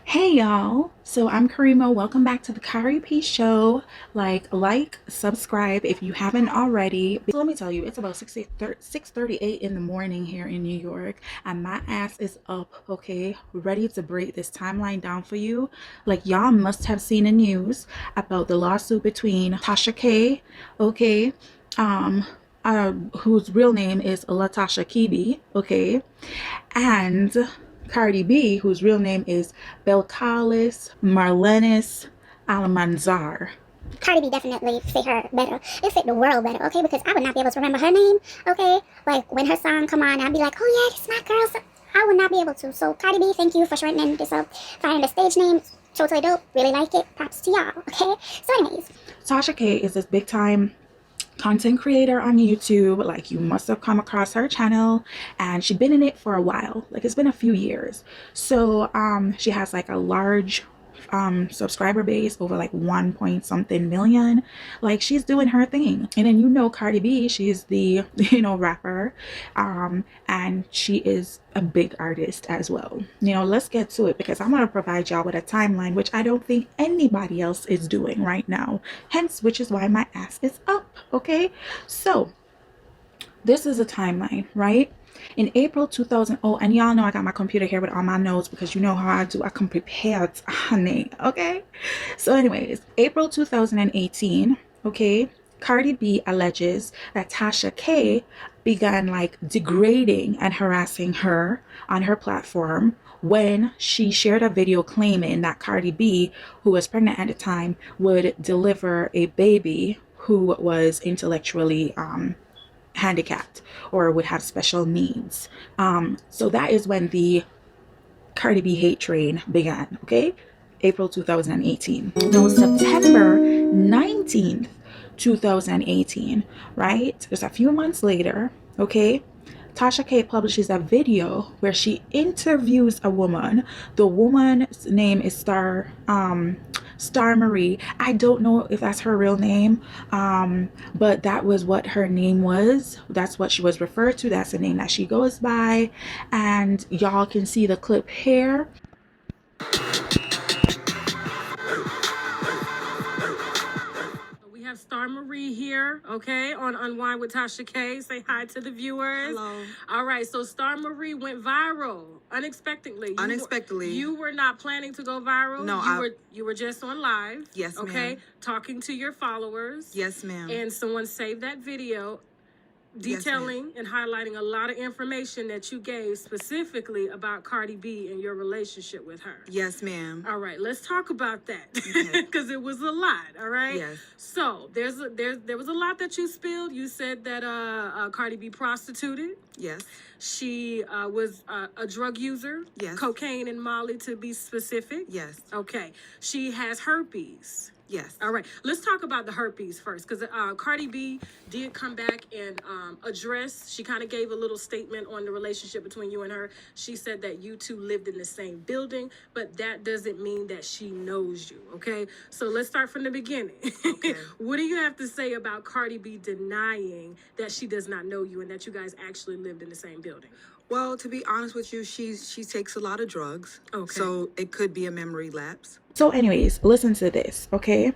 Hey y'all, so I'm Karimah. Welcome back to the Kari P show. Subscribe if you haven't already. So let me tell you, it's about 6:38 in the morning here in New York, and my ass is up, okay, ready to break this timeline down for you. Like, y'all must have seen the news about the lawsuit between Tasha K, okay, um, whose real name is Tasha K, okay, and Cardi B, whose real name is Belcalis Marlenis Almanzar. Cardi B definitely fit her better. It fit the world better, okay? Because I would not be able to remember her name, okay? Like when her song come on, I'd be like, oh yeah, this is my girl. So I would not be able to. So Cardi B, thank you for shortening this up. Finding the stage name, totally dope. Really like it. Props to y'all, okay? So anyways, Tasha K is this big time content creator on YouTube. Like, you must have come across her channel, and she's been in it for a while. Like, it's been a few years. So she has like a large subscriber base, over like 1 point something million. Like, she's doing her thing. And then, Cardi B, she's the rapper, and she is a big artist as well. Let's get to it, because I'm going to provide y'all with a timeline which I don't think anybody else is doing right now, hence which is why my ass is up. Okay, so this is a timeline, right? In April 2000, oh, and y'all know I got my computer here with all my notes, because you know how I do. I come prepared, honey. Okay, so anyways, April 2018, okay, Cardi B alleges that Tasha K began like degrading and harassing her on her platform when she shared a video claiming that Cardi B, who was pregnant at the time, would deliver a baby who was intellectually handicapped or would have special needs. So that is when the Cardi B hate train began, okay? April 2018. No, September 19th, 2018, right? Just a few months later, okay? Tasha K publishes a video where she interviews a woman. The woman's name is Star Marie. I don't know if that's her real name, but that was what her name was. That's what she was referred to. That's the name that she goes by. And y'all can see the clip here. We have Star Marie here, okay, on Unwind with Tasha K. Say hi to the viewers. Hello. All right, so Star Marie went viral unexpectedly. You were not planning to go viral. No, you were just on live. Yes, okay, ma'am. talking to your followers. Yes, ma'am. And someone saved that video, detailing and highlighting a lot of information that you gave specifically about Cardi B and your relationship with her. Yes, ma'am. All right, let's talk about that, because it was a lot. All right. Yes. So there was a lot that you spilled. You said that Cardi B prostituted. Yes. She was a drug user. Yes. Cocaine and Molly, to be specific. Yes. Okay. She has herpes. Yes. All right. Let's talk about the herpes first, because Cardi B did come back and address. She kind of gave a little statement on the relationship between you and her. She said that you two lived in the same building, but that doesn't mean that she knows you. Okay. So let's start from the beginning. Okay. What do you have to say about Cardi B denying that she does not know you and that you guys actually lived in the same building? Well, to be honest with you, she takes a lot of drugs. Okay. So it could be a memory lapse. So anyways, listen to this, okay?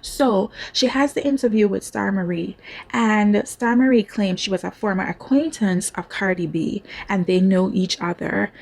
So she has the interview with Star Marie, and Star Marie claims she was a former acquaintance of Cardi B and they know each other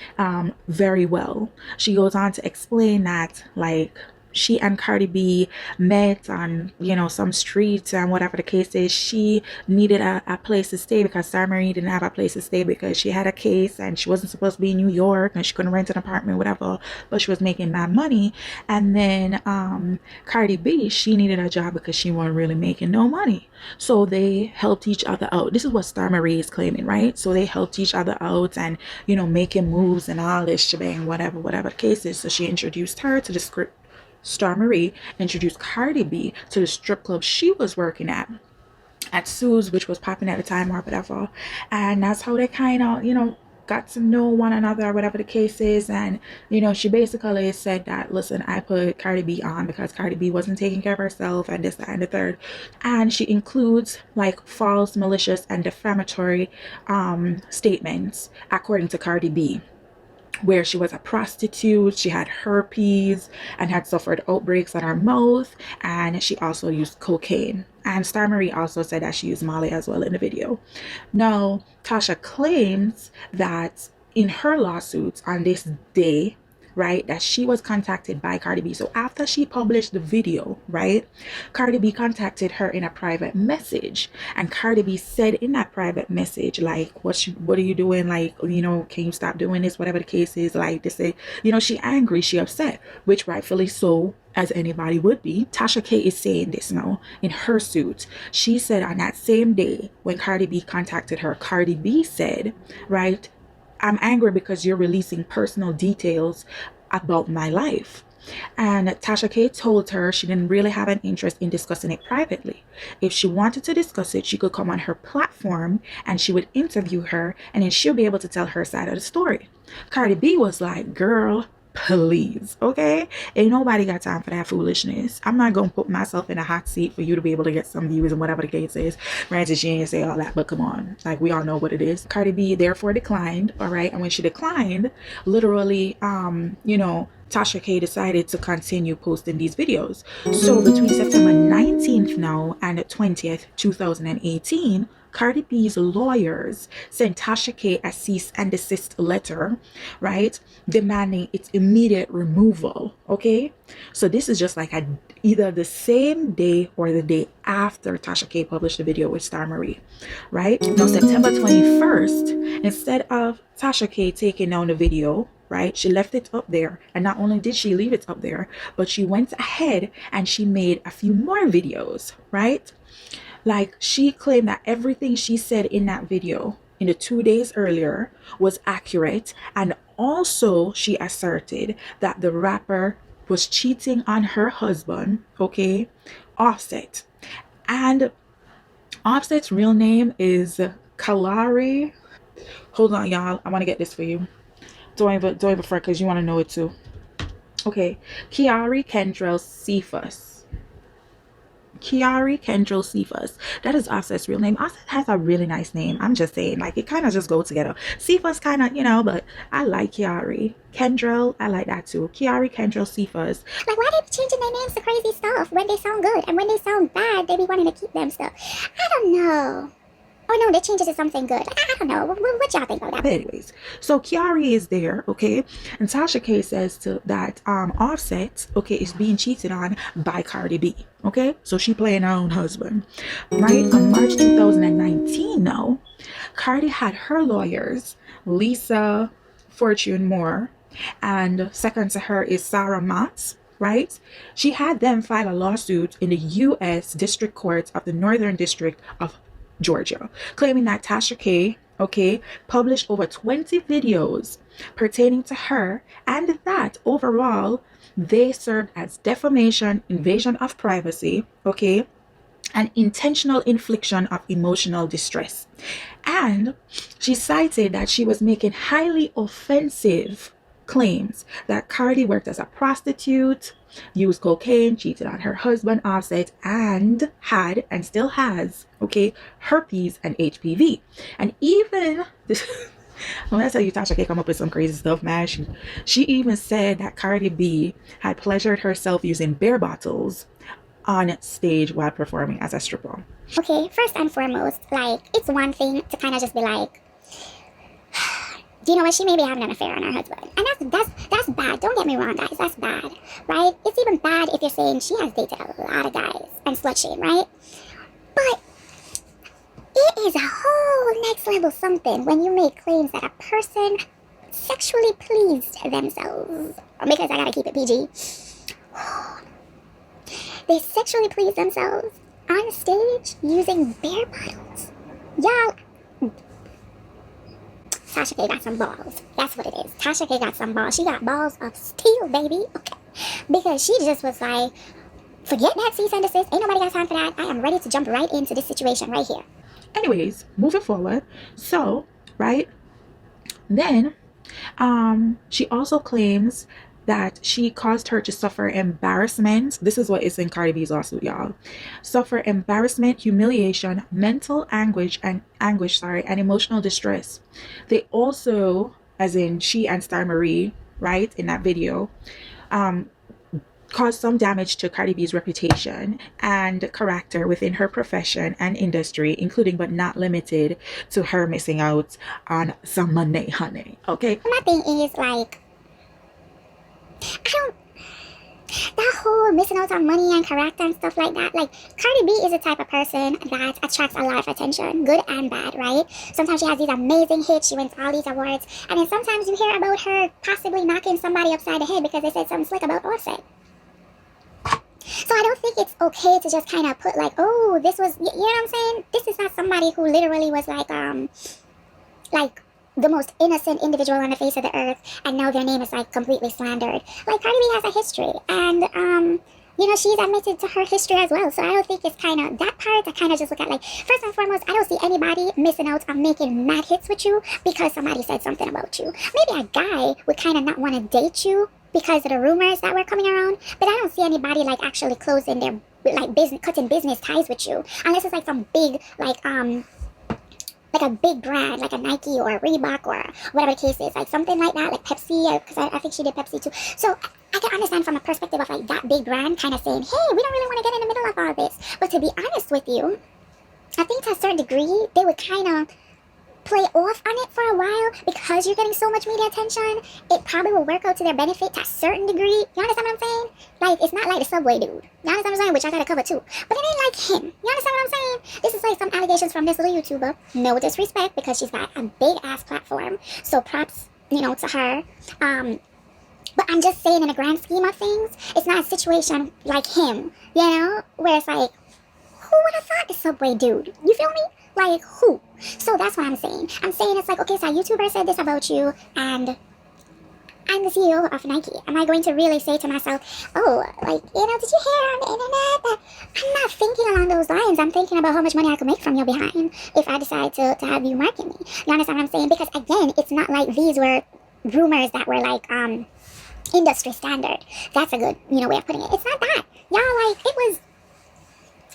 very well. She goes on to explain that, like, she and Cardi B met on, some streets, and whatever the case is, she needed a place to stay because Star Marie didn't have a place to stay because she had a case and she wasn't supposed to be in New York and she couldn't rent an apartment, whatever, but she was making mad money. And then Cardi B, she needed a job because she wasn't really making no money. So they helped each other out. This is what Star Marie is claiming, right? So they helped each other out and, making moves and all this shebang, whatever the case is. So she introduced her to the script. Star Marie introduced Cardi B to the strip club she was working at Sue's, which was popping at the time or whatever. And that's how they kind of, got to know one another or whatever the case is. And, she basically said that, listen, I put Cardi B on because Cardi B wasn't taking care of herself and this, that, and the third. And she includes like false, malicious, and defamatory statements according to Cardi B. where she was a prostitute, she had herpes and had suffered outbreaks on her mouth, and she also used cocaine. And Star Marie also said that she used Molly as well in the video. Now, Tasha claims that in her lawsuits on this day, right, that she was contacted by Cardi B. So after she published the video, right, Cardi B contacted her in a private message, and Cardi B said in that private message, like, what are you doing, like, you know, can you stop doing this, whatever the case is. Like, they say, you know, she angry, she upset, which rightfully so, as anybody would be. Tasha K is saying this now in her suit. She said on that same day when Cardi B contacted her, Cardi B said, right, I'm angry because you're releasing personal details about my life. And Tasha K told her she didn't really have an interest in discussing it privately. If she wanted to discuss it, she could come on her platform and she would interview her, and then she'll be able to tell her side of the story. Cardi B was like, girl, please, okay? Ain't nobody got time for that foolishness. I'm not gonna put myself in a hot seat for you to be able to get some views and whatever the case is. Granted, she ain't say all that, but come on, like, we all know what it is. Cardi B therefore declined, all right? And when she declined, literally, you know, Tasha K decided to continue posting these videos. So between September 19th now and the 20th, 2018, Cardi B's lawyers sent Tasha K a cease and desist letter, right, demanding its immediate removal. Okay, so this is just like either the same day or the day after Tasha K published the video with Star Marie, right? Now, September 21st, instead of Tasha K taking down the video, right, she left it up there. And not only did she leave it up there, but she went ahead and she made a few more videos, right? Like, she claimed that everything she said in that video in the 2 days earlier was accurate. And also she asserted that the rapper was cheating on her husband, okay, Offset. And Offset's real name is Kari. Hold on, y'all. I want to get this for you. Don't even fret, because you want to know it too. Okay, Kari Kendrell Cephas. Kari Kendrell Cephas. That is Offset's real name. Offset has a really nice name. I'm just saying, like, it kind of just go together. Cephas kind of, you know, but I like Kari. Kendrell, I like that too. Kari Kendrell Cephas. Like, why they changing their names to crazy stuff when they sound good, and when they sound bad, they be wanting to keep them stuff? I don't know. Oh no, they changed it to something good. I don't know. What y'all think about that? But anyways, so Kari is there, okay, and Tasha K says that Offset, okay, is being cheated on by Cardi B, okay, so she playing her own husband, right? On March 2019 now, Cardi had her lawyers, Lisa Fortune Moore, and second to her is Sarah Matz, right? She had them file a lawsuit in the U.S. District Court of the Northern District of Georgia, claiming that Tasha K, okay, published over 20 videos pertaining to her, and that overall they served as defamation, invasion of privacy, okay, and intentional infliction of emotional distress. And she cited that she was making highly offensive claims that Cardi worked as a prostitute, used cocaine, cheated on her husband Offset, and had and still has, okay, herpes and HPV. And even this, when I tell you, Tasha K come up with some crazy stuff, man. She even said that Cardi B had pleasured herself using beer bottles on stage while performing as a stripper. Okay, first and foremost, like, it's one thing to kind of just be like, do you know what, she may be having an affair on her husband, and that's bad. Don't get me wrong, guys, that's bad, right? It's even bad if you're saying she has dated a lot of guys and slut shame, right? But it is a whole next level something when you make claims that a person sexually pleased themselves, because I gotta keep it PG. They sexually pleased themselves on stage using beer bottles. Y'all, Tasha K got some balls. That's what it is. Tasha K got some balls. She got balls of steel, baby. Okay. Because she just was like, forget that cease and desist. Ain't nobody got time for that. I am ready to jump right into this situation right here. Anyways, moving forward. So, right, then she also claims that she caused her to suffer embarrassment. This is what is in Cardi B's lawsuit, y'all. Suffer embarrassment, humiliation, mental anguish, and emotional distress. They also as in she and Star Marie, right, in that video, caused some damage to Cardi B's reputation and character within her profession and industry, including but not limited to her missing out on some money, honey. Okay. My thing is, like, I don't, that whole missing out on money and character and stuff like that, like, Cardi B is the type of person that attracts a lot of attention, good and bad, right? Sometimes she has these amazing hits, she wins all these awards, and then sometimes you hear about her possibly knocking somebody upside the head because they said something slick about Offset. So I don't think it's okay to just kind of put like, oh, this was, you know what I'm saying? This is not somebody who literally was like the most innocent individual on the face of the earth, and now their name is like completely slandered. Like, Cardi B has a history, and you know, she's admitted to her history as well. So I don't think it's kind of that part. I kind of just look at, like, first and foremost, I don't see anybody missing out on making mad hits with you because somebody said something about you. Maybe a guy would kind of not want to date you because of the rumors that were coming around, but I don't see anybody like actually closing their cutting business ties with you, unless it's like some big like a big brand, like a Nike or a Reebok or whatever the case is, like something like that, like Pepsi, because I think she did Pepsi too. So I can understand from a perspective of like that big brand kind of saying, hey, we don't really want to get in the middle of all this. But to be honest with you, I think to a certain degree, they would kind of play off on it for a while because you're getting so much media attention. It probably will work out to their benefit to a certain degree. You understand what I'm saying? Like, it's not like the Subway dude. You understand what I'm saying? Which I gotta cover too. But it ain't like him. You understand what I'm saying? This is like some allegations from this little YouTuber. No disrespect, because she's got a big ass platform. So props, you know, to her. But I'm just saying, in the grand scheme of things, it's not a situation like him, you know, where it's like, who would have thought the Subway dude? You feel me? Like, who? So that's what I'm saying. I'm saying it's like, okay, so a YouTuber said this about you, and I'm the CEO of Nike. Am I going to really say to myself, oh, like, you know, did you hear on the internet that I'm not thinking along those lines. I'm thinking about how much money I could make from your behind if I decide to have you market me. You understand what I'm saying? Because, again, it's not like these were rumors that were, like, industry standard. That's a good, you know, way of putting it. It's not that. Y'all, like, it was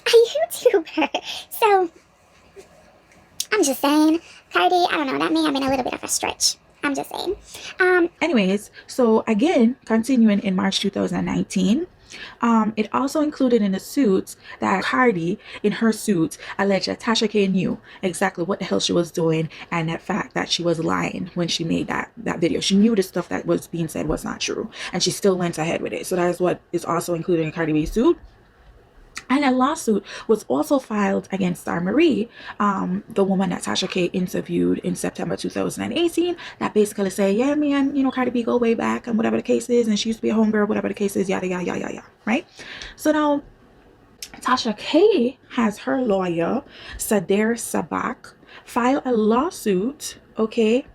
a YouTuber. So I'm just saying, Cardi, I don't know, that may have been a little bit of a stretch. I'm just saying. Anyways, so again, continuing in March 2019, it also included in the suits that Cardi, in her suit, alleged that Tasha K knew exactly what the hell she was doing, and that fact that she was lying when she made that video. She knew the stuff that was being said was not true, and she still went ahead with it. So that is what is also included in Cardi B's suit. And a lawsuit was also filed against Star Marie, the woman that Tasha K interviewed in September 2018, that basically say, yeah, me and, you know, Cardi B go way back and whatever the case is, and she used to be a homegirl, whatever the case is, yada, yada, yada, yada, right? So now Tasha K has her lawyer, Sadair Sabak, file a lawsuit, okay,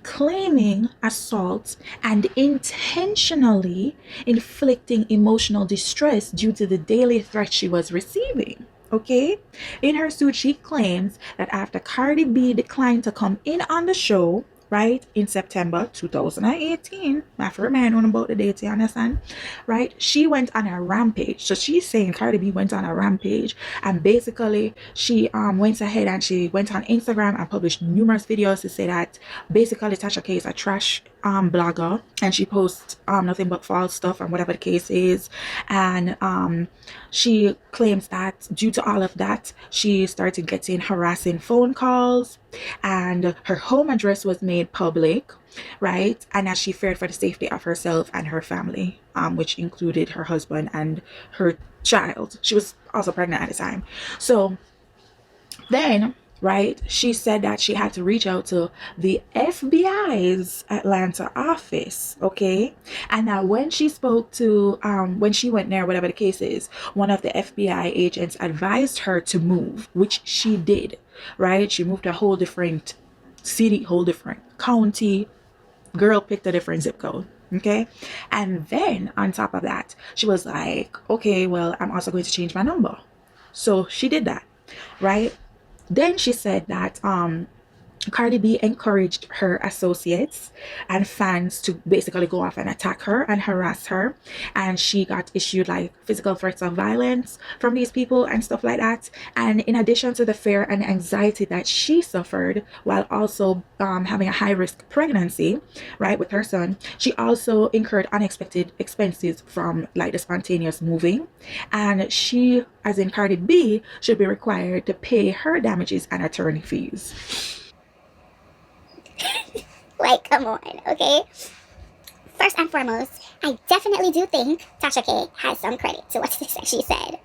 claiming assault and intentionally inflicting emotional distress due to the daily threats she was receiving. Okay, in her suit, she claims that after Cardi B declined to come in on the show, right, in September 2018, I have to remind one about the date, you understand, right, she went on a rampage. So she's saying Cardi B went on a rampage, and basically she went ahead and she went on Instagram and published numerous videos to say that basically Tasha K is a trash blogger, and she posts nothing but false stuff and whatever the case is. And she claims that due to all of that, she started getting harassing phone calls, and her home address was made public, right, and that she feared for the safety of herself and her family, which included her husband and her child. She was also pregnant at the time. So then, right, she said that she had to reach out to the FBI's Atlanta office, okay, and that when she spoke to when she went there, whatever the case is, one of the FBI agents advised her to move, which she did, right? She moved to a whole different city, whole different county. Girl picked a different zip code, okay? And then on top of that, she was like, okay, well, I'm also going to change my number. So she did that, right? Then she said that Cardi B encouraged her associates and fans to basically go off and attack her and harass her. And she got issued like physical threats of violence from these people and stuff like that. And in addition to the fear and anxiety that she suffered while also having a high risk pregnancy, right, with her son, she also incurred unexpected expenses from like the spontaneous moving. And she, as in Cardi B, should be required to pay her damages and attorney fees. Like, come on, okay? First and foremost, I definitely do think Tasha K has some credit to what she said.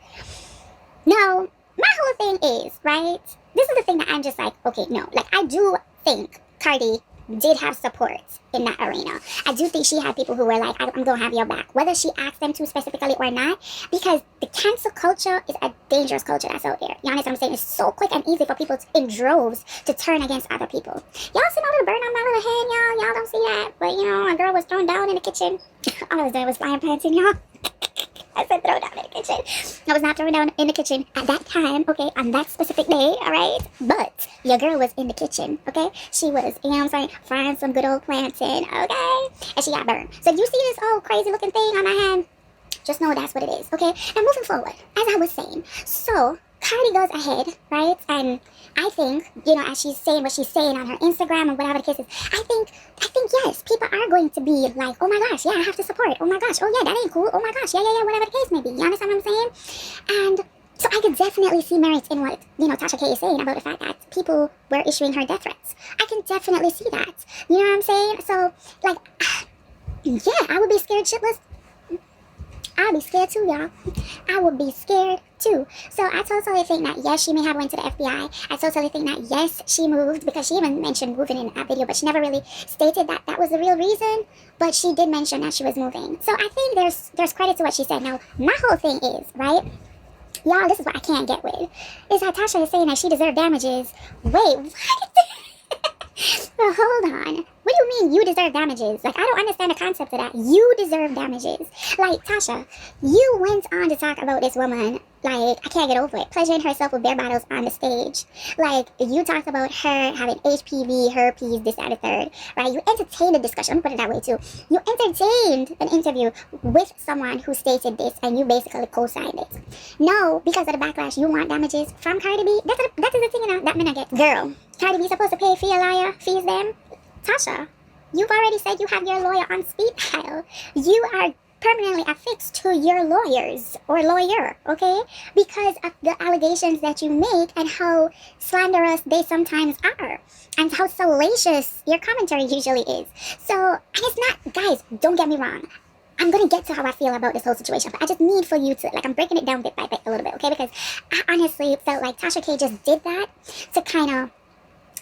No, my whole thing is, right? This is the thing that I'm just like, okay, no. Like, I do think Cardi did have support in that arena. I do think she had people who were like, I'm going to have your back, whether she asked them to specifically or not, because the cancel culture is a dangerous culture that's out there. You understand what I'm saying? It's so quick and easy for people in droves to turn against other people. Y'all see my little burn on my little head, y'all? Y'all don't see that? But, you know, a girl was thrown down in the kitchen. All I was doing was flying pants in, y'all. I said throw down in the kitchen. I was not throwing down in the kitchen at that time, okay, on that specific day, alright? But your girl was in the kitchen, okay? She was, you know what I'm saying, frying some good old plantain, okay? And she got burned. So you see this old crazy looking thing on my hand? Just know that's what it is, okay? Now moving forward, as I was saying, so Cardi goes ahead, right? And I think, you know, as she's saying what she's saying on her Instagram or whatever the case is, I think yes, people are going to be like, oh my gosh, yeah, I have to support. Oh my gosh, oh yeah, that ain't cool. Oh my gosh, yeah, whatever the case may be. You understand what I'm saying? And so I could definitely see merit in what, you know, Tasha K is saying about the fact that people were issuing her death threats. I can definitely see that. You know what I'm saying? So, like, yeah, I would be scared shitless. I'll be scared too, y'all. I would be scared too. So I totally think that yes, she may have went to the FBI. I totally think that yes, she moved, because she even mentioned moving in that video, but she never really stated that that was the real reason. But she did mention that she was moving. So I think there's credit to what she said. Now, my whole thing is, right? Y'all, this is what I can't get with. Is that Tasha is saying that she deserved damages. Wait, what? Well, hold on. What do you mean you deserve damages? Like, I don't understand the concept of that. You deserve damages. Like, Tasha, you went on to talk about this woman, like, I can't get over it, pleasuring herself with beer bottles on the stage. Like, you talked about her having HPV, herpes, this, that, and the third, right? You entertained a discussion, put it that way too. You entertained an interview with someone who stated this, and you basically co-signed it. No, because of the backlash, you want damages from Cardi B? That is the thing, you know, that men I get. Girl, Cardi B supposed to pay for your lawyer fees then? Tasha, you've already said you have your lawyer on speed dial. You are permanently affixed to your lawyers or lawyer, okay? Because of the allegations that you make and how slanderous they sometimes are and how salacious your commentary usually is. So, and it's not, guys, don't get me wrong. I'm going to get to how I feel about this whole situation, but I just need for you to, like, I'm breaking it down bit by bit a little bit, okay? Because I honestly felt like Tasha K just did that to kind of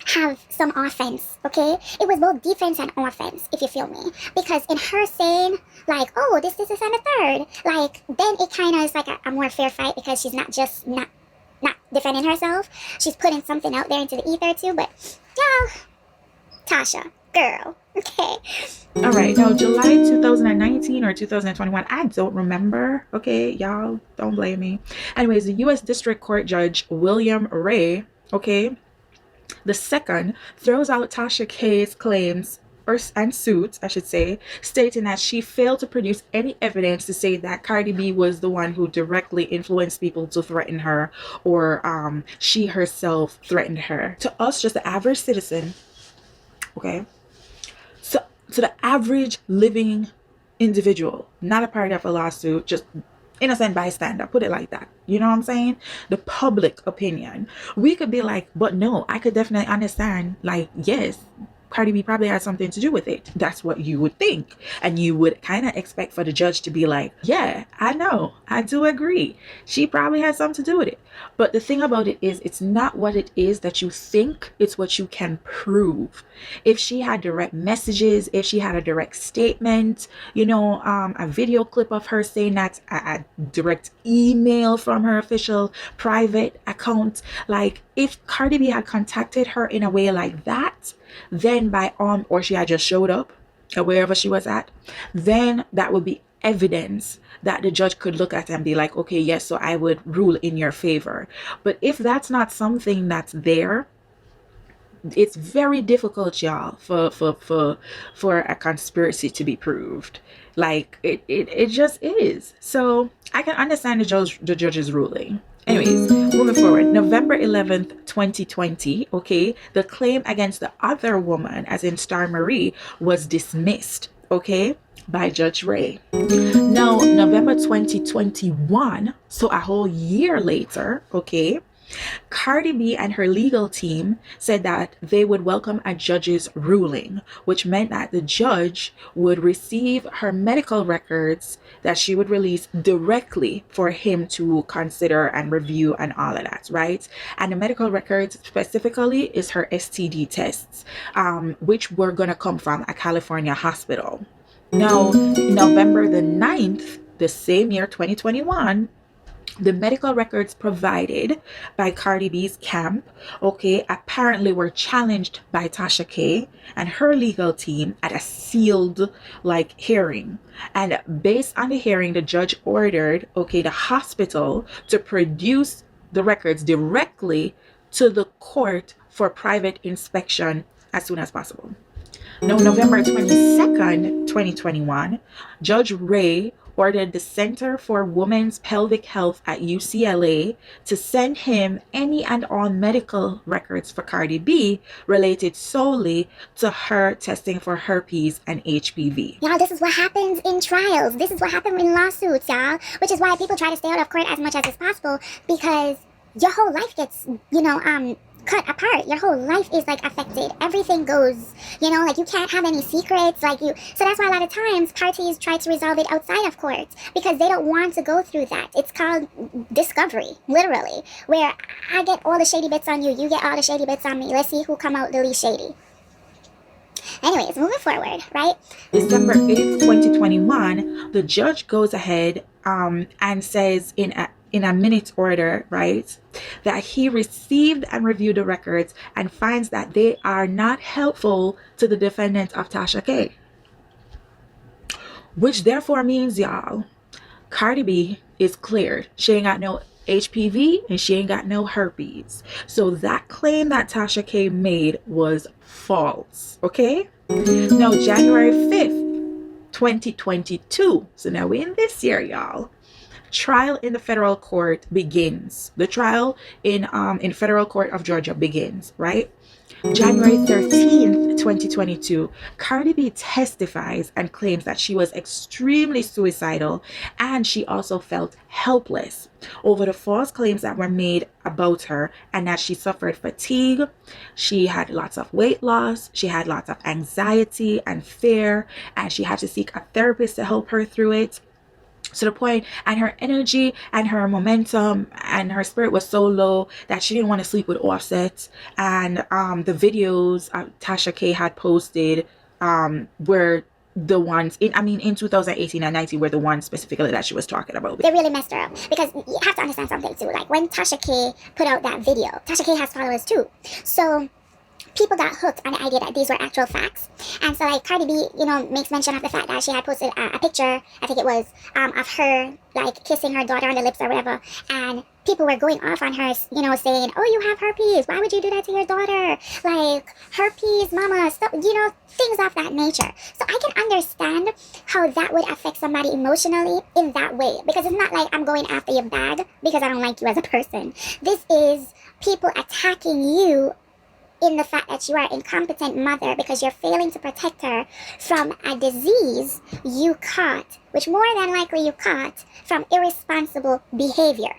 have some offense, okay? It was both defense and offense, if you feel me. Because in her saying, like, oh, this and the third, like, then it kind of is like a more fair fight, because she's not just not defending herself. She's putting something out there into the ether too, but, y'all, Tasha, girl, okay? All right, now July 2019 or 2021, I don't remember, okay? Y'all, don't blame me. Anyways, the U.S. District Court Judge William Ray, okay, the second, throws out Tasha K's claims and suits, I should say, stating that she failed to produce any evidence to say that Cardi B was the one who directly influenced people to threaten her, or she herself threatened her. To us, just the average citizen, okay, so to the average living individual, not a part of a lawsuit, just innocent bystander, put it like that, you know what I'm saying? The public opinion, we could be like, but no, I could definitely understand, like, yes, Cardi B probably had something to do with it. That's what you would think, and you would kind of expect for the judge to be like, yeah, I know, I do agree, she probably had something to do with it. But the thing about it is, it's not what it is that you think, it's what you can prove. If she had direct messages, if she had a direct statement, you know, a video clip of her saying that, a direct email from her official private account, like, if Cardi B had contacted her in a way like that, then or she had just showed up or wherever she was at, then that would be evidence that the judge could look at and be like, okay, yes, so I would rule in your favor. But if that's not something that's there, it's very difficult, y'all, for a conspiracy to be proved. Like it just is. So I can understand the judge's ruling. Anyways, moving forward, November 11th, 2020, okay, the claim against the other woman, as in Star Marie, was dismissed, okay, by Judge Ray. Now, November 2021, so a whole year later, okay, Cardi B and her legal team said that they would welcome a judge's ruling, which meant that the judge would receive her medical records that she would release directly for him to consider and review and all of that, right? And the medical records specifically is her STD tests, which were going to come from a California hospital. Now, November the 9th, the same year, 2021, the medical records provided by Cardi B's camp, okay, apparently were challenged by Tasha K and her legal team at a sealed, like, hearing. And based on the hearing, the judge ordered, okay, the hospital to produce the records directly to the court for private inspection as soon as possible. Now, November 22nd, 2021, Judge Ray ordered the Center for Women's Pelvic Health at UCLA to send him any and all medical records for Cardi B related solely to her testing for herpes and HPV. Y'all, this is what happens in trials. This is what happens in lawsuits, y'all. Which is why people try to stay out of court as much as is possible, because your whole life gets, cut apart. Your whole life is like affected. Everything goes, like you can't have any secrets, so that's why a lot of times parties try to resolve it outside of court, because they don't want to go through that. It's called discovery, literally, where I get all the shady bits on you, you get all the shady bits on me. Let's see who come out the least shady. Anyways, moving forward, right? December 8th, 2021, the judge goes ahead and says in a minute order, right, that he received and reviewed the records and finds that they are not helpful to the defendant of Tasha K. Which therefore means, y'all, Cardi B is cleared. She ain't got no HPV and she ain't got no herpes. So that claim that Tasha K made was false, okay? Now, January 5th, 2022. So now we're in this year, y'all. Trial in the federal court begins. The trial in federal court of Georgia begins, right? January 13th, 2022, Cardi B testifies and claims that she was extremely suicidal and she also felt helpless over the false claims that were made about her, and that she suffered fatigue, she had lots of weight loss, she had lots of anxiety and fear, and she had to seek a therapist to help her through it. To the point, and her energy and her momentum and her spirit was so low that she didn't want to sleep with Offset. And the videos Tasha K had posted were the ones in 2018 and 19 were the ones specifically that she was talking about. They really messed her up, because you have to understand something too. Like when Tasha K put out that video, Tasha K has followers too, so people got hooked on the idea that these were actual facts. And so, like, Cardi B, makes mention of the fact that she had posted a picture, I think it was, of her, like, kissing her daughter on the lips or whatever. And people were going off on her, saying, oh, you have herpes. Why would you do that to your daughter? Like, herpes, mama, stuff, things of that nature. So I can understand how that would affect somebody emotionally in that way. Because it's not like I'm going after your bag because I don't like you as a person. This is people attacking you in the fact that you are an incompetent mother because you're failing to protect her from a disease you caught, which more than likely you caught from irresponsible behavior.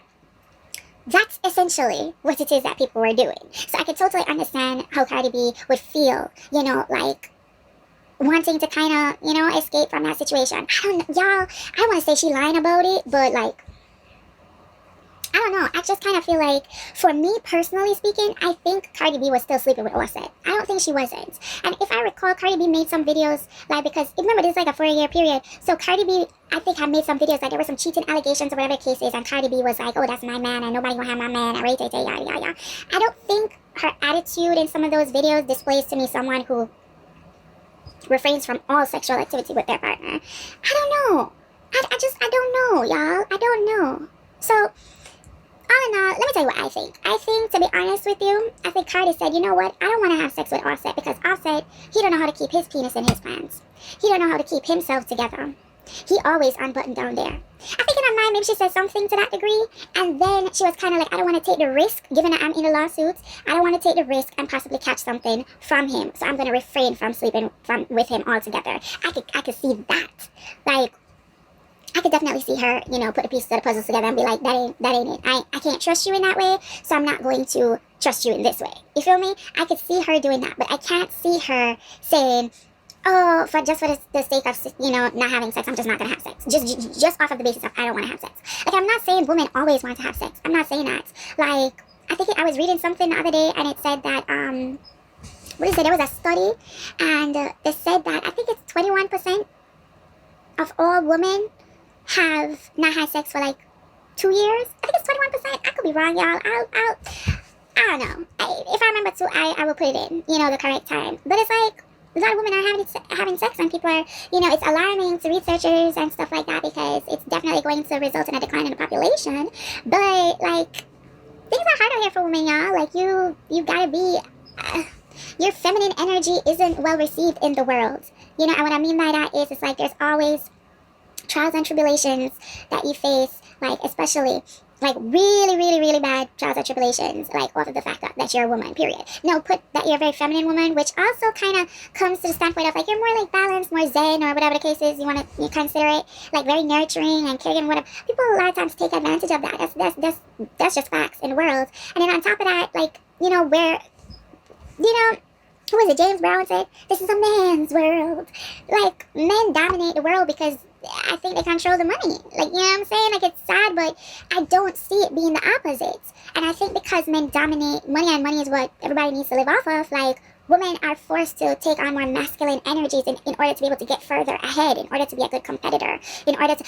That's essentially what it is that people were doing. So I could totally understand how Cardi B would feel, like wanting to kind of, escape from that situation. I don't know, y'all, I don't want to say she lying about it, but like, I don't know. I just kind of feel like, for me personally speaking, I think Cardi B was still sleeping with Offset. I don't think she wasn't. And if I recall, Cardi B made some videos, because remember, this is like a 4-year period. So Cardi B, I think, had made some videos, like there were some cheating allegations or whatever the case is, and Cardi B was like, oh, that's my man, and nobody gonna have my man, and yada, yada, yada. I don't think her attitude in some of those videos displays to me someone who refrains from all sexual activity with their partner. I don't know. I don't know, y'all. I don't know. So, all in all, let me tell you what I think. I think, to be honest with you, I think Cardi said, you know what, I don't want to have sex with Offset because Offset, he don't know how to keep his penis in his pants. He don't know how to keep himself together. He always unbuttoned down there. I think in her mind, maybe she said something to that degree, and then she was kind of like, I don't want to take the risk, given that I'm in a lawsuit, I don't want to take the risk and possibly catch something from him, so I'm going to refrain from sleeping with him altogether. I could see that. Like, I could definitely see her, you know, put the pieces of the puzzle together and be like, that ain't it. I can't trust you in that way, so I'm not going to trust you in this way. You feel me? I could see her doing that, but I can't see her saying, oh, for the sake of, you know, not having sex, I'm just not going to have sex. Just off of the basis of I don't want to have sex. Like, I'm not saying women always want to have sex. I'm not saying that. Like, I think I was reading something the other day, and it said that, what is it? There was a study, and they said that I think it's 21% of all women have not had sex for like 2 years. I think it's 21%. I could be wrong, y'all. I don't know. If I remember to, I will put it in, you know, the correct time. But it's like, a lot of women are having sex, and people are, you know, it's alarming to researchers and stuff like that, because it's definitely going to result in a decline in the population. But, like, things are harder here for women, y'all. Like, you gotta be, your feminine energy isn't well received in the world. You know, and what I mean by that is, it's like there's always trials and tribulations that you face, like, especially, like, really, really, really bad trials and tribulations, like, off of the fact that you're a woman, period. No, put that you're a very feminine woman, which also kind of comes to the standpoint of, like, you're more, like, balanced, more zen, or whatever the case is, you consider it, like, very nurturing and caring, whatever. People a lot of times take advantage of that. That's just facts in the world. And then on top of that, like, you know, who was it? James Brown said, this is a man's world. Like, men dominate the world because I think they control the money. Like, you know what I'm saying? Like, it's sad, but I don't see it being the opposite. And I think because men dominate money, and money is what everybody needs to live off of, like, women are forced to take on more masculine energies in order to be able to get further ahead, in order to be a good competitor, because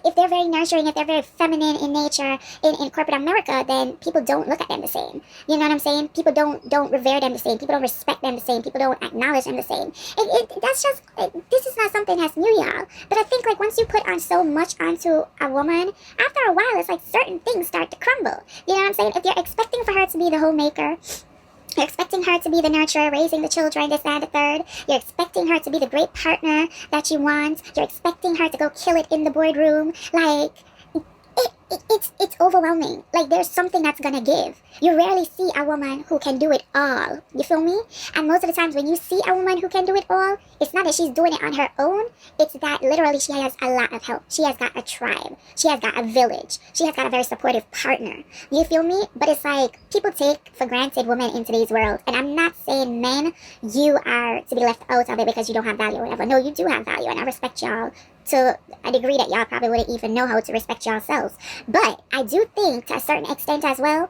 if they're very nurturing, if they're very feminine in nature in corporate America, then people don't look at them the same. You know what I'm saying? People don't revere them the same. People don't respect them the same. People don't acknowledge them the same. This is not something that's new, y'all. But I think, like, once you put on so much onto a woman, after a while, it's like certain things start to crumble. You know what I'm saying? If you're expecting for her to be the homemaker, you're expecting her to be the nurturer, raising the children, this, that, and the third. You're expecting her to be the great partner that you want. You're expecting her to go kill it in the boardroom. Like, it's overwhelming. Like, there's something that's gonna give. You rarely see a woman who can do it all. You feel me? And most of the times when you see a woman who can do it all, it's not that she's doing it on her own. It's that literally she has a lot of help. She has got a tribe. She has got a village. She has got a very supportive partner. You feel me? But it's like, people take for granted women in today's world. And I'm not saying, men, you are to be left out of it because you don't have value or whatever. No, you do have value, and I respect y'all to a degree that y'all probably wouldn't even know how to respect yourselves. But I do think, to a certain extent as well,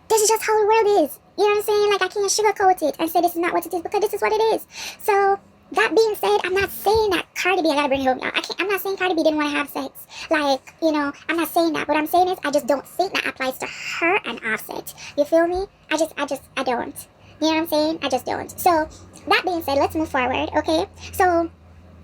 this is just how the world is. You know what I'm saying? Like, I can't sugarcoat it and say this is not what it is, because this is what it is. So, that being said, I'm not saying that Cardi B, I gotta bring it home, y'all. I'm not saying Cardi B didn't want to have sex. Like, you know, I'm not saying that. What I'm saying is, I just don't think that applies to her and Offset. You feel me? I don't. You know what I'm saying? I just don't. So, that being said, let's move forward, okay? So,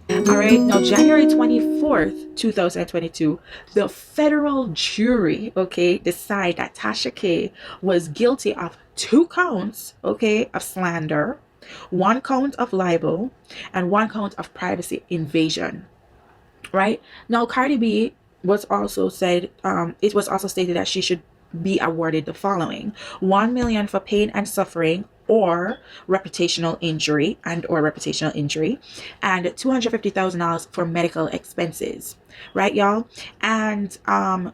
all right, now January 24th, 2022, the federal jury, okay, decided that Tasha K was guilty of 2 counts, okay, of slander, 1 count of libel, and 1 count of privacy invasion, right? Now, Cardi B was also said, it was also stated that she should be awarded the following: $1 million for pain and suffering or reputational injury and $250,000 for medical expenses, right, y'all? And on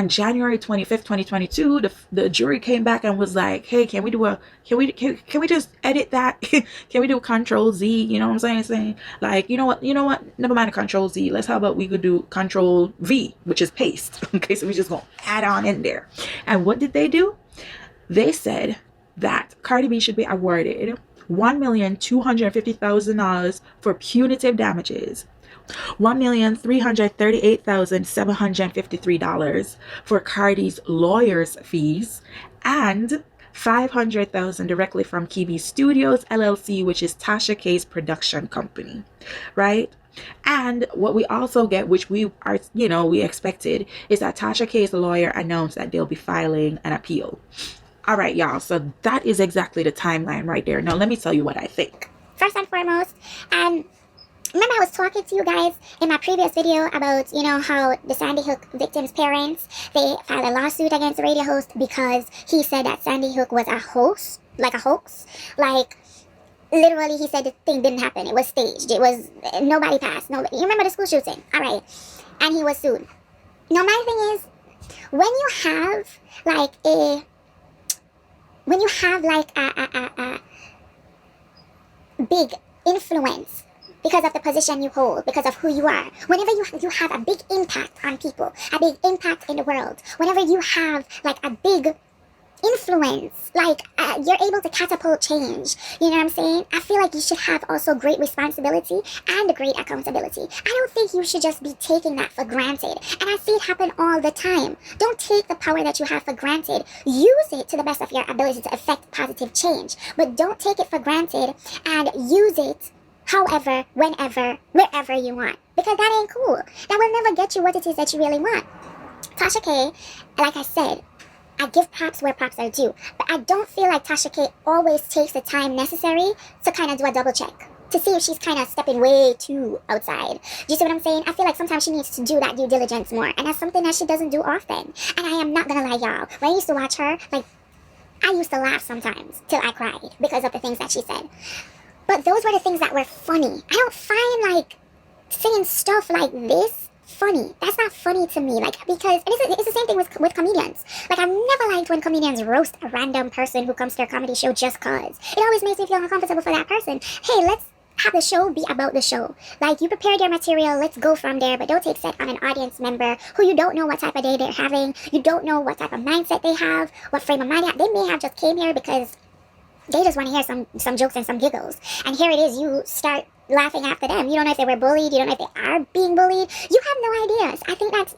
January 25th, 2022, the jury came back and was like, hey, can we just edit that? Can we do Control Z? You know what I'm saying? Like, you know what, never mind Control Z, let's, how about we could do Control V, which is paste. Okay, so we just gonna add on in there. And what did they do? They said that Cardi B should be awarded $1,250,000 for punitive damages, $1,338,753 for Cardi's lawyer's fees, and $500,000 directly from KB Studios LLC, which is Tasha K's production company, right? And what we also get, which we are, we expected, is that Tasha K's lawyer announced that they'll be filing an appeal. All right, y'all. So that is exactly the timeline right there. Now, let me tell you what I think. First and foremost, and remember I was talking to you guys in my previous video about, how the Sandy Hook victims' parents, they filed a lawsuit against the radio host because he said that Sandy Hook was a hoax. Like, literally, he said the thing didn't happen. It was staged. It was, nobody passed. Nobody. You remember the school shooting? All right. And he was sued. Now, my thing is, when you have, like, a big influence because of the position you hold, because of who you are, whenever you have a big impact on people, a big impact in the world, whenever you have, like, a big influence, like, you're able to catapult change, you know what I'm saying? I feel like you should have also great responsibility and great accountability. I don't think you should just be taking that for granted, and I see it happen all the time. Don't take the power that you have for granted. Use it to the best of your ability to affect positive change, but don't take it for granted and use it however, whenever, wherever you want, because that ain't cool. That will never get you what it is that you really want. Tasha K, like I said, I give props where props are due, but I don't feel like Tasha K always takes the time necessary to kind of do a double check, to see if she's kind of stepping way too outside. Do you see what I'm saying? I feel like sometimes she needs to do that due diligence more, and that's something that she doesn't do often. And I am not gonna lie, y'all, when I used to watch her, like, I used to laugh sometimes till I cried because of the things that she said. But those were the things that were funny. I don't find, like, saying stuff like this funny. That's not funny to me, like, because it's the same thing with comedians. Like, I've never liked when comedians roast a random person who comes to their comedy show just cause. It always makes me feel uncomfortable for that person. Hey, let's have the show be about the show. Like, you prepared your material, let's go from there, but don't take set on an audience member who you don't know what type of day they're having, you don't know what type of mindset they have, what frame of mind they have. They may have just came here because they just want to hear some jokes and some giggles, and here it is, you start laughing after them. You don't know if they were bullied, you don't know if they are being bullied, you have no ideas. I think that's,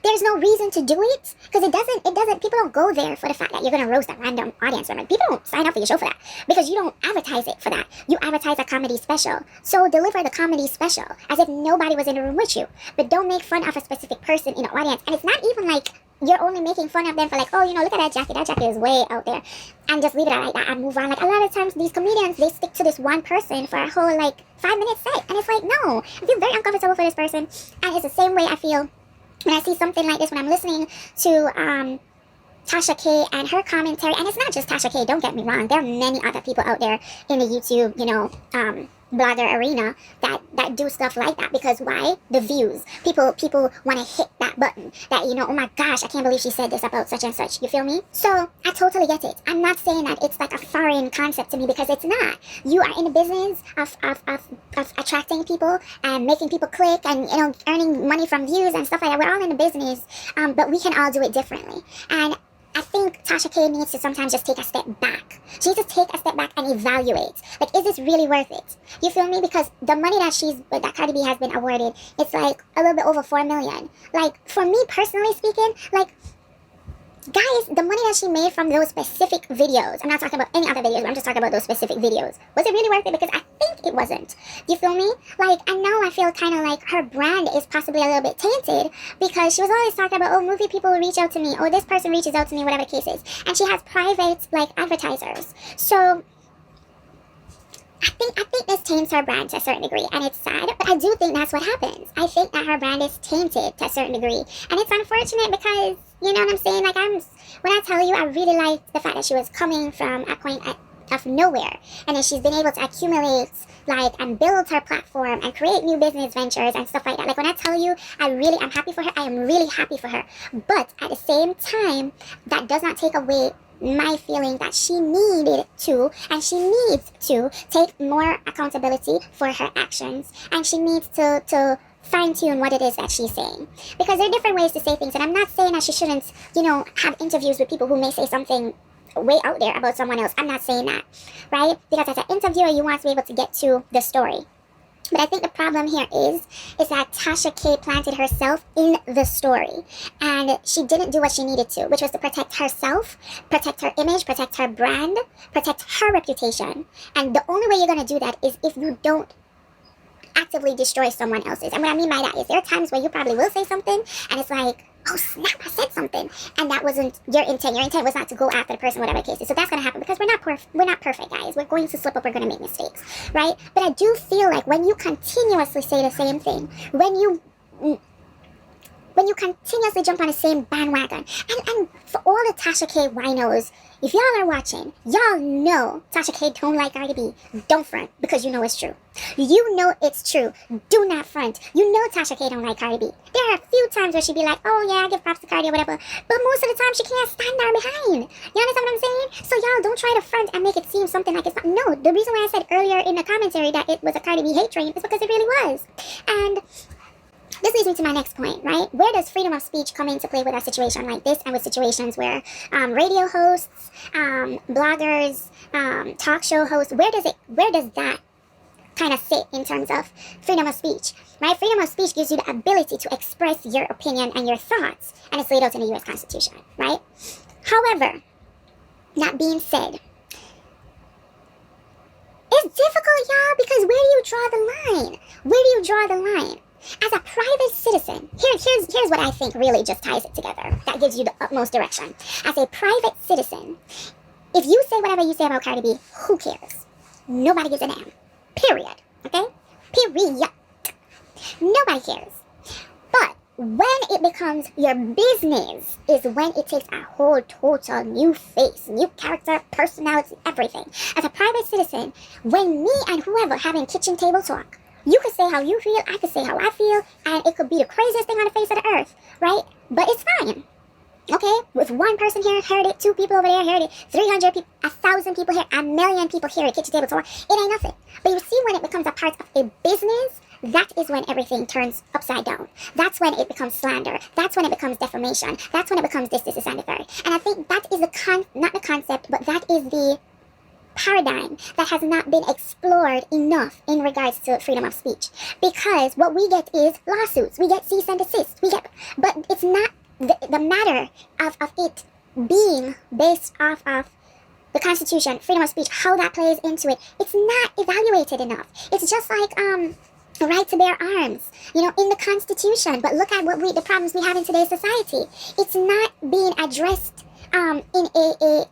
there's no reason to do it, because it doesn't, people don't go there for the fact that you're going to roast a random audience member. People don't sign up for your show for that, because you don't advertise it for that. You advertise a comedy special, so deliver the comedy special as if nobody was in the room with you, but don't make fun of a specific person in the audience. And it's not even like you're only making fun of them for, like, oh, look at that jacket is way out there, and just leave it like that and move on. Like, a lot of times these comedians, they stick to this one person for a whole, like, 5-minute set, and it's like, no, I feel very uncomfortable for this person. And it's the same way I feel when I see something like this, when I'm listening to Tasha K and her commentary. And it's not just Tasha K, don't get me wrong, there are many other people out there in the YouTube, blogger arena that do stuff like that, because why? The views. People want to hit that button that, oh my gosh, I can't believe she said this about such and such. You feel me? So I totally get it. I'm not saying that it's like a foreign concept to me, because it's not. You are in the business of attracting people and making people click and, earning money from views and stuff like that. We're all in the business, but we can all do it differently. And I think Tasha K needs to sometimes just take a step back. She needs to take a step back and evaluate. Like, is this really worth it? You feel me? Because the money that Cardi B has been awarded, it's like a little bit over $4 million. Like, for me personally speaking, like, guys, the money that she made from those specific videos, I'm not talking about any other videos, but I'm just talking about those specific videos. Was it really worth it? Because I think it wasn't. Do you feel me? Like, and now I feel kind of like her brand is possibly a little bit tainted, because she was always talking about, oh, movie people reach out to me, or this person reaches out to me, whatever the case is. And she has private, like, advertisers. So I think this taints her brand to a certain degree, and it's sad, but I do think that's what happens. I think that her brand is tainted to a certain degree, and it's unfortunate because, you know what I'm saying, like, when I tell you, I really liked the fact that she was coming from a point of nowhere, and then she's been able to accumulate, like, and build her platform and create new business ventures and stuff like that. Like, when I tell you, I'm happy for her, I am really happy for her, but at the same time, that does not take away my feeling that she needed to, and she needs to take more accountability for her actions, and she needs to fine-tune what it is that she's saying, because there are different ways to say things. And I'm not saying that she shouldn't, have interviews with people who may say something way out there about someone else. I'm not saying that, right? Because as an interviewer, you want to be able to get to the story. But I think the problem here is that Tasha K planted herself in the story, and she didn't do what she needed to, which was to protect herself, protect her image, protect her brand, protect her reputation. And the only way you're going to do that is if you don't actively destroy someone else's. And what I mean by that is there are times where you probably will say something and it's like, oh snap, I said something, and that wasn't your intent. Your intent was not to go after the person, whatever the case is. So that's gonna happen because we're not perfect, guys. We're going to slip up. We're gonna make mistakes, right? But I do feel like when you continuously say the same thing, when you continuously jump on the same bandwagon, and for all the Tasha K winos, if y'all are watching, y'all know Tasha K don't like Cardi B. Don't front, because you know it's true. You know it's true. Do not front. You know Tasha K don't like Cardi B. There are a few times where she be like, oh yeah, I give props to Cardi or whatever, but most of the time she can't stand there behind. You understand what I'm saying? So y'all don't try to front and make it seem something like it's not. No, the reason why I said earlier in the commentary that it was a Cardi B hate train is because it really was. And this leads me to my next point, right? Where does freedom of speech come into play with a situation like this and with situations where radio hosts, bloggers, talk show hosts, where does that kind of sit in terms of freedom of speech, right? Freedom of speech gives you the ability to express your opinion and your thoughts, and it's laid out in the U.S. Constitution, right? However, that being said, it's difficult, y'all, because where do you draw the line? Where do you draw the line? As a private citizen, here's what I think really just ties it together. That gives you the utmost direction. As a private citizen, if you say whatever you say about Cardi B, who cares? Nobody gives a damn. Period. Okay? Period. Nobody cares. But when it becomes your business is when it takes a whole total new face, new character, personality, everything. As a private citizen, when me and whoever having kitchen table talk, you could say how you feel, I could say how I feel, and it could be the craziest thing on the face of the earth, right? But it's fine. Okay? If one person here heard it, 2 people over there heard it, 300 people, 1,000 people here, 1,000,000 people here at kitchen table talk, it ain't nothing. But you see, when it becomes a part of a business, that is when everything turns upside down. That's when it becomes slander. That's when it becomes defamation. That's when it becomes this, and the third. And I think that is not the concept, but that is the paradigm that has not been explored enough in regards to freedom of speech, because what we get is lawsuits, we get cease and desist, but it's not the matter of it being based off of the Constitution, freedom of speech, how that plays into it. It's not evaluated enough. It's just like the right to bear arms, in the Constitution, but look at the problems we have in today's society. It's not being addressed in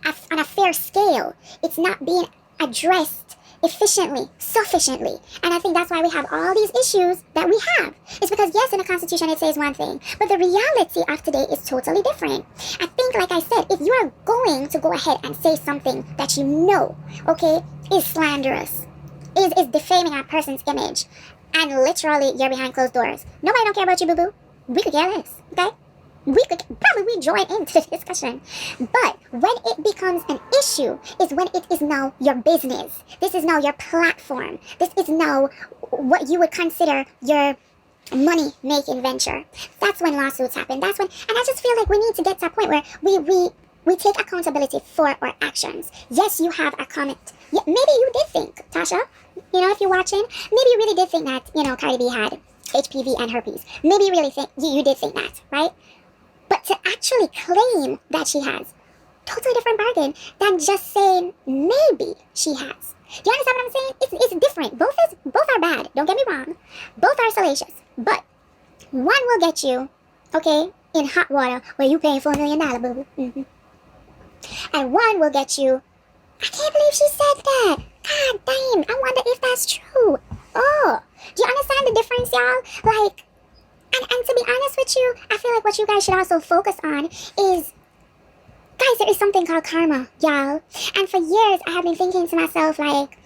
on a fair scale. It's not being addressed efficiently, sufficiently. And I think that's why we have all these issues that we have. It's because, yes, in the Constitution it says one thing, but the reality of today is totally different. I think, like I said, if you are going to go ahead and say something that you know, okay, is slanderous, is defaming a person's image, and literally you're behind closed doors, nobody don't care about you, boo-boo. We could care less, okay? We could probably join into the discussion. But when it becomes an issue is when it is now your business. This is now your platform. This is now what you would consider your money-making venture. That's when lawsuits happen. That's when, and I just feel like we need to get to a point where we take accountability for our actions. Yes, you have a comment. Yeah, maybe you did think, Tasha, if you're watching, maybe you really did think that, Kari B had HPV and herpes. Maybe you really think, you did think that, right? But to actually claim that she has, totally different bargain than just saying maybe she has. Do you understand what I'm saying? It's different. Both are bad. Don't get me wrong. Both are salacious. But one will get you, okay, in hot water where you paying $4 million, boo-boo. Mm-hmm. And one will get you, I can't believe she said that. God damn, I wonder if that's true. Oh, do you understand the difference, y'all? Like, and to be honest with you, I feel like what you guys should also focus on is, guys, there is something called karma, y'all. And for years, I have been thinking to myself, like,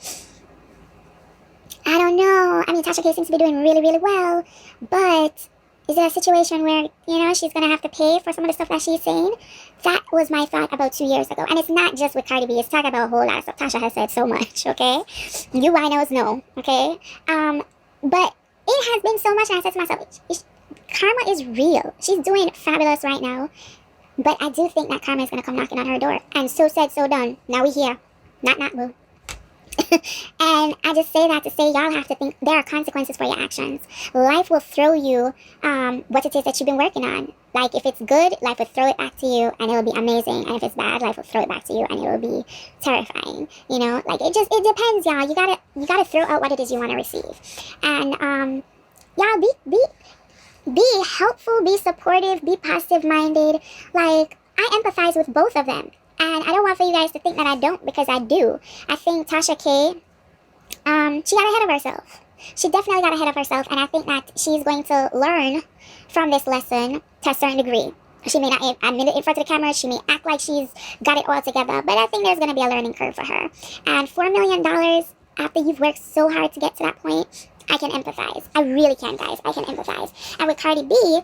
I don't know. I mean, Tasha K seems to be doing really, really well. But is there a situation where, she's going to have to pay for some of the stuff that she's saying? That was my thought about 2 years ago. And it's not just with Cardi B. It's talking about a whole lot of stuff. Tasha has said so much, okay? You winos know, okay? But it has been so much, and I said to myself, karma is real. She's doing fabulous right now. But I do think that karma is going to come knocking on her door. And so said, so done. Now we here. Knock, knock, boo. And I just say that to say y'all have to think there are consequences for your actions. Life will throw you what it is that you've been working on. Like, if it's good, life will throw it back to you and it'll be amazing. And if it's bad, life will throw it back to you and it'll be terrifying. You know, like, it depends, y'all. You gotta throw out what it is you want to receive. And y'all be helpful, be supportive, be positive minded. Like, I empathize with both of them. And I don't want for you guys to think that I don't, because I do. I think Tasha K, she got ahead of herself. She definitely got ahead of herself, and I think that she's going to learn from this lesson to a certain degree. She may not admit it in front of the camera. She may act like she's got it all together, but I think there's going to be a learning curve for her. And $4 million, after you've worked so hard to get to that point, I can empathize. I really can, guys. I can empathize. And with Cardi B,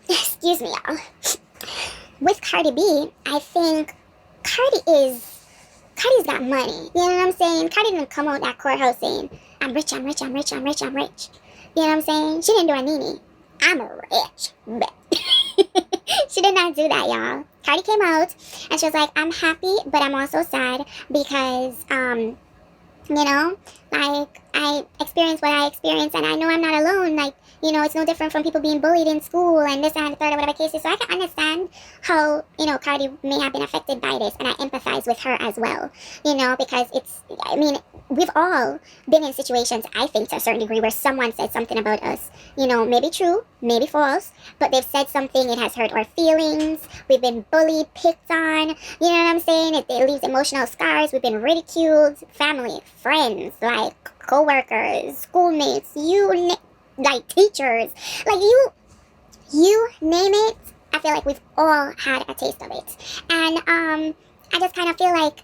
excuse me, y'all. With Cardi B, I think Cardi's got money. You know what I'm saying? Cardi didn't come out that courthouse saying, I'm rich, I'm rich, I'm rich, I'm rich, I'm rich. You know what I'm saying? She didn't do a nini. I'm rich. She did not do that, y'all. Cardi came out and she was like, I'm happy, but I'm also sad because, you know, like, I experienced what I experienced and I know I'm not alone. Like, you know, it's no different from people being bullied in school and this and the third or whatever case is. So I can understand how, you know, Cardi may have been affected by this, and I empathize with her as well, you know, because I mean, we've all been in situations, I think, to a certain degree where someone said something about us, you know, maybe true, maybe false, but they've said something, it has hurt our feelings, we've been bullied, picked on, you know what I'm saying, it leaves emotional scars, we've been ridiculed, family, friends, like, co-workers, schoolmates, like, teachers, like, you name it. I feel like we've all had a taste of it. And I just kind of feel like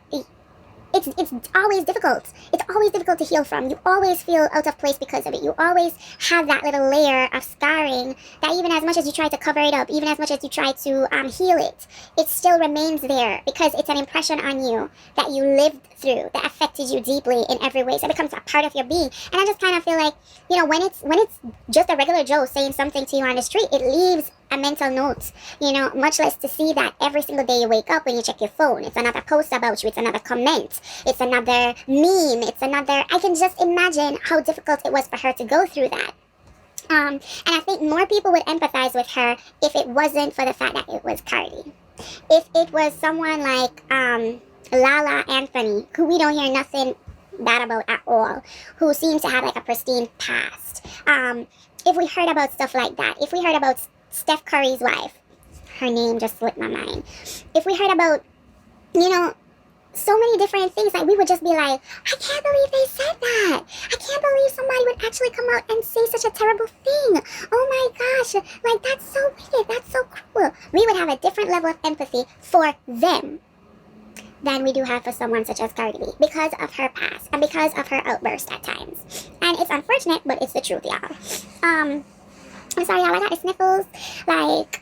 it's always difficult. It's always difficult to heal from. You always feel out of place because of it. You always have that little layer of scarring that even as much as you try to cover it up, even as much as you try to heal it, it still remains there because it's an impression on you that you lived through, that affected you deeply in every way. So it becomes a part of your being. And I just kind of feel like, you know, when it's just a regular Joe saying something to you on the street, it leaves a mental note, you know, much less to see that every single day you wake up when you check your phone. It's another post about you. It's another comment. It's another meme. It's another... I can just imagine how difficult it was for her to go through that. And I think more people would empathize with her if it wasn't for the fact that it was Cardi. If it was someone like Lala Anthony, who we don't hear nothing bad about at all, who seems to have like a pristine past. If we heard about stuff like that, if we heard about Steph Curry's wife, her name just slipped my mind. If we heard about, you know, so many different things, like, we would just be like, I can't believe they said that. I can't believe somebody would actually come out and say such a terrible thing. Oh my gosh, like, that's so wicked, that's so cruel. We would have a different level of empathy for them than we do have for someone such as Cardi B, because of her past and because of her outburst at times. And it's unfortunate, but it's the truth, y'all. I'm sorry, y'all, I got the sniffles. Like,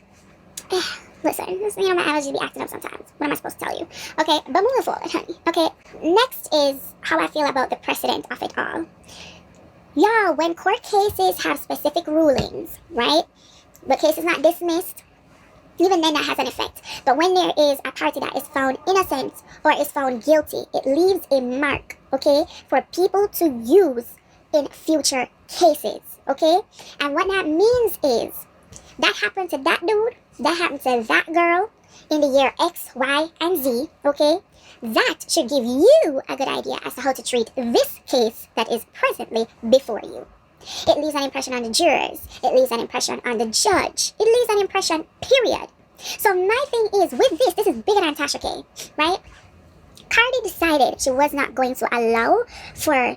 listen, you know, my allergies be acting up sometimes. What am I supposed to tell you? Okay, but moving forward, honey. Okay, next is how I feel about the precedent of it all. Y'all, when court cases have specific rulings, right? The case is not dismissed. Even then, that has an effect. But when there is a party that is found innocent or is found guilty, it leaves a mark, okay, for people to use in future cases, okay? And what that means is that happened to that dude, that happened to that girl in the year X, Y, and Z, okay? That should give you a good idea as to how to treat this case that is presently before you. It leaves an impression on the jurors. It leaves an impression on the judge. It leaves an impression, period. So my thing is, with this is bigger than Tasha K, right? Cardi decided she was not going to allow for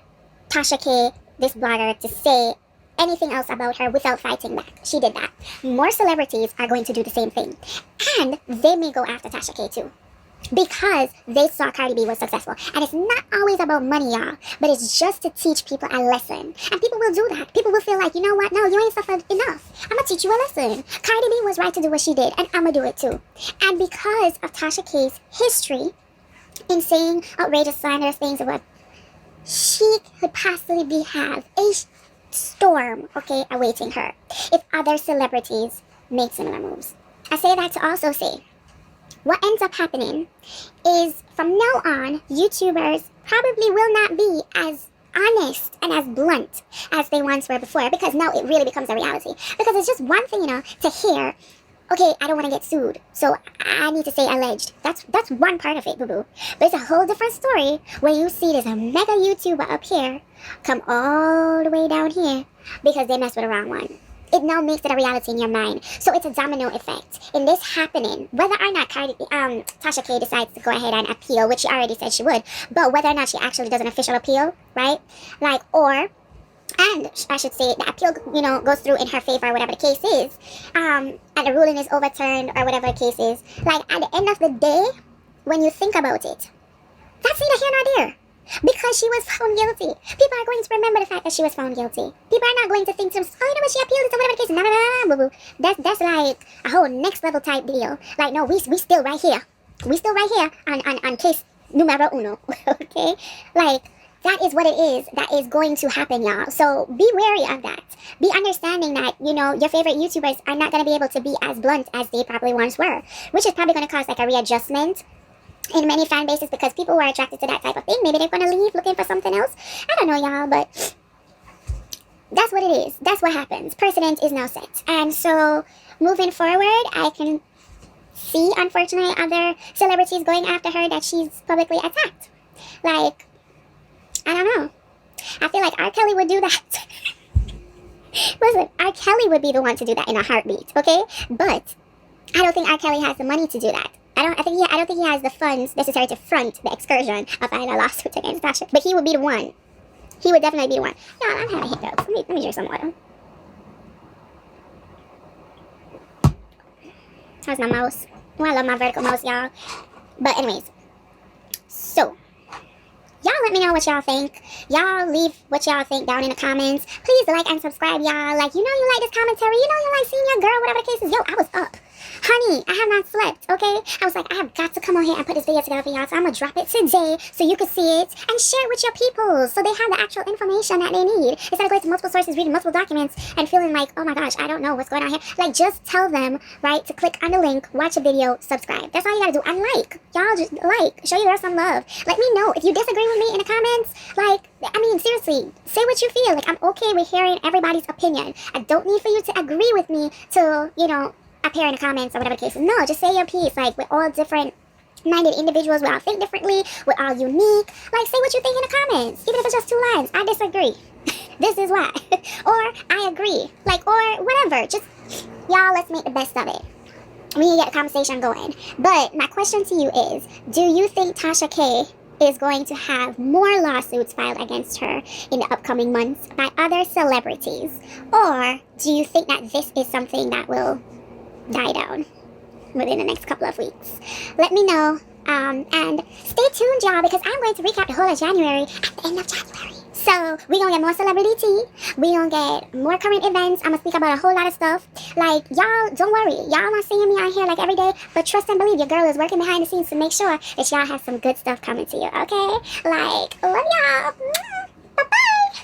Tasha K, this blogger, to say anything else about her without fighting back. She did that. More celebrities are going to do the same thing. And they may go after Tasha K too, because they saw Cardi B was successful. And it's not always about money, y'all, but it's just to teach people a lesson. And people will do that. People will feel like, you know what, no, you ain't suffered enough. I'm gonna teach you a lesson. Cardi B was right to do what she did, and I'm gonna do it too. And because of Tasha K's history in saying outrageous, slanderous things about, she could possibly have a storm, okay, awaiting her if other celebrities make similar moves. I say that to also say, what ends up happening is, from now on, YouTubers probably will not be as honest and as blunt as they once were before, because now it really becomes a reality. Because it's just one thing, to hear, okay, I don't want to get sued, so I need to say alleged. That's one part of it, boo-boo. But it's a whole different story when you see this mega YouTuber up here come all the way down here because they messed with the wrong one. It now makes it a reality in your mind. So it's a domino effect. In this happening, whether or not Tasha K decides to go ahead and appeal, which she already said she would, but whether or not she actually does an official appeal, right? And I should say the appeal, goes through in her favor, or whatever the case is, and the ruling is overturned, or whatever the case is. Like, at the end of the day, when you think about it, that's neither here nor there. Because she was found guilty. People are going to remember the fact that she was found guilty. People are not going to think to themselves, oh, she appealed it, or whatever the case is. No, boo-boo. That's like a whole next level type deal. Like, no, we still right here. We still right here on case numero uno. Okay? Like, that is what it is that is going to happen, y'all. So be wary of that. Be understanding that, your favorite YouTubers are not going to be able to be as blunt as they probably once were, which is probably going to cause like a readjustment in many fan bases, because people who are attracted to that type of thing, maybe they're going to leave looking for something else. I don't know, y'all, but that's what it is. That's what happens. Precedent is now set. And so moving forward, I can see, unfortunately, other celebrities going after her that she's publicly attacked. Like, I don't know. I feel like R. Kelly would do that. Listen, R. Kelly would be the one to do that in a heartbeat, okay? But I don't think R. Kelly has the money to do that. I don't think he has the funds necessary to front the excursion of filing a lawsuit against Tasha. But he would be the one. He would definitely be the one. Y'all, I'm having hiccups. Let me drink some water. How's my mouse? Oh, I love my vertical mouse, y'all. But anyways, so y'all let me know what y'all think. Y'all leave what y'all think down in the comments. Please like and subscribe, y'all. Like, you like this commentary. You like seeing your girl, whatever the case is. Yo, I was up. Honey, I have not slept, okay? I was like, I have got to come on here and put this video together for y'all, so I'm going to drop it today so you can see it and share it with your people so they have the actual information that they need. Instead of going to multiple sources, reading multiple documents, and feeling like, oh my gosh, I don't know what's going on here. Like, just tell them, right, to click on the link, watch a video, subscribe. That's all you got to do. And like. Y'all just like. Show your girl some love. Let me know. If you disagree with me in the comments, like, I mean, seriously, say what you feel. Like, I'm okay with hearing everybody's opinion. I don't need for you to agree with me to, appear in the comments or whatever the case is. No, just say your piece. Like, we're all different minded individuals. We all think differently. We're all unique. Like, say what you think in the comments. Even if it's just 2 lines. I disagree. This is why. Or I agree. Like, or whatever. Just, y'all, let's make the best of it. We need to get a conversation going. But my question to you is, do you think Tasha K is going to have more lawsuits filed against her in the upcoming months by other celebrities? Or do you think that this is something that will die down within the next couple of weeks? Let me know. And stay tuned, y'all, because I'm going to recap the whole of January at the end of January. So we're going to get more celebrity tea. We're going to get more current events. I'm going to speak about a whole lot of stuff. Like, y'all, don't worry. Y'all not seeing me out here like every day. But trust and believe, your girl is working behind the scenes to make sure that y'all have some good stuff coming to you, okay? Like, love y'all. Bye-bye.